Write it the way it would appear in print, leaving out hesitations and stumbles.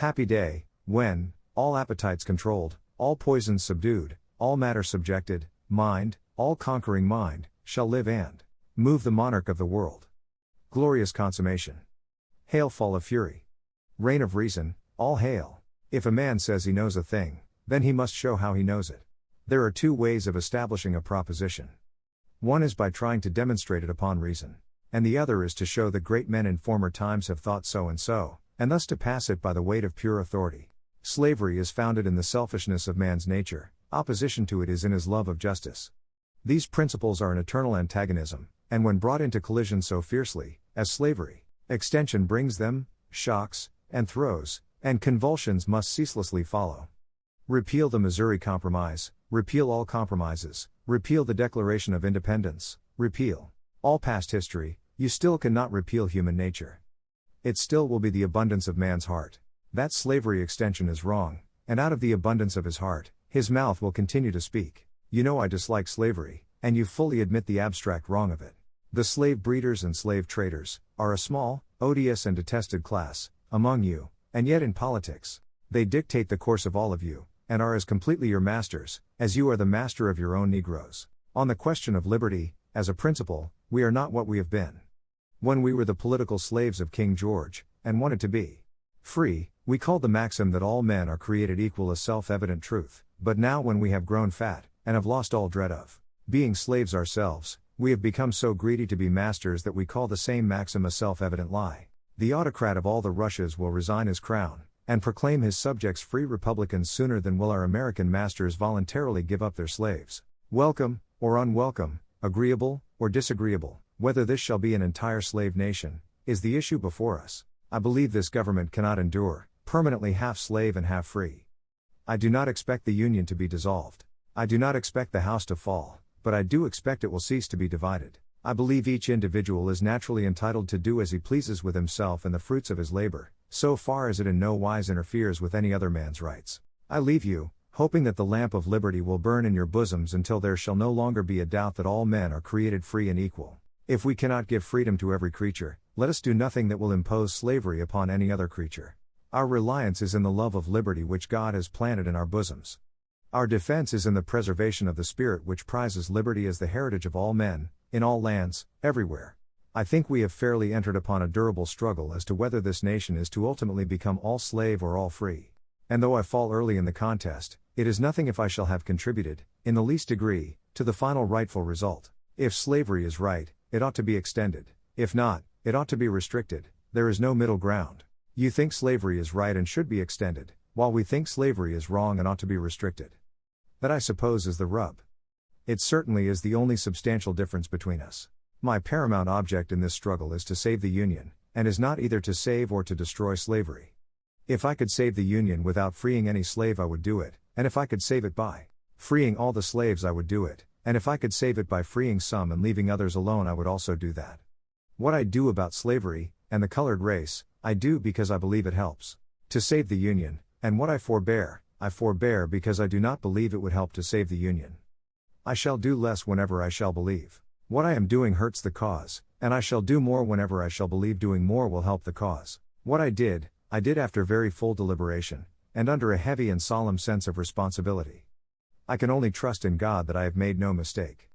Happy day, when, all appetites controlled, all poisons subdued, all matter subjected, mind, all conquering mind, shall live and move the monarch of the world. Glorious consummation. Hail fall of fury. Reign of reason, all hail. If a man says he knows a thing, then he must show how he knows it. There are two ways of establishing a proposition. One is by trying to demonstrate it upon reason, and the other is to show that great men in former times have thought so, and thus to pass it by the weight of pure authority. Slavery is founded in the selfishness of man's nature, opposition to it is in his love of justice. These principles are an eternal antagonism, and when brought into collision so fiercely, as slavery, extension brings them, shocks, and throes, and convulsions must ceaselessly follow. Repeal the Missouri Compromise, repeal all compromises, repeal the Declaration of Independence, repeal all past history, you still cannot repeal human nature. It still will be the abundance of man's heart. That slavery extension is wrong, and out of the abundance of his heart, his mouth will continue to speak. You know I dislike slavery, and you fully admit the abstract wrong of it. The slave breeders and slave traders are a small, odious and detested class among you, and yet in politics, they dictate the course of all of you, and are as completely your masters, as you are the master of your own Negroes. On the question of liberty, as a principle, we are not what we have been. When we were the political slaves of King George, and wanted to be free, we called the maxim that all men are created equal a self-evident truth, but now when we have grown fat, and have lost all dread of being slaves ourselves, we have become so greedy to be masters that we call the same maxim a self-evident lie. The autocrat of all the Russias will resign his crown, and proclaim his subjects free republicans sooner than will our American masters voluntarily give up their slaves. Welcome, or unwelcome, agreeable, or disagreeable, whether this shall be an entire slave nation, is the issue before us. I believe this government cannot endure, permanently half slave and half free. I do not expect the Union to be dissolved. I do not expect the house to fall, but I do expect it will cease to be divided. I believe each individual is naturally entitled to do as he pleases with himself and the fruits of his labor, so far as it in no wise interferes with any other man's rights. I leave you, hoping that the lamp of liberty will burn in your bosoms until there shall no longer be a doubt that all men are created free and equal. If we cannot give freedom to every creature, let us do nothing that will impose slavery upon any other creature. Our reliance is in the love of liberty which God has planted in our bosoms. Our defense is in the preservation of the spirit which prizes liberty as the heritage of all men, in all lands, everywhere. I think we have fairly entered upon a durable struggle as to whether this nation is to ultimately become all slave or all free. And though I fall early in the contest, it is nothing if I shall have contributed, in the least degree, to the final rightful result. If slavery is right, it ought to be extended. If not, it ought to be restricted. There is no middle ground. You think slavery is right and should be extended, while we think slavery is wrong and ought to be restricted. That, I suppose, is the rub. It certainly is the only substantial difference between us. My paramount object in this struggle is to save the Union, and is not either to save or to destroy slavery. If I could save the Union without freeing any slave I would do it, and if I could save it by freeing all the slaves I would do it, and if I could save it by freeing some and leaving others alone I would also do that. What I do about slavery, and the colored race, I do because I believe it helps to save the Union, and what I forbear because I do not believe it would help to save the Union. I shall do less whenever I shall believe what I am doing hurts the cause, and I shall do more whenever I shall believe doing more will help the cause. What I did after very full deliberation, and under a heavy and solemn sense of responsibility. I can only trust in God that I have made no mistake.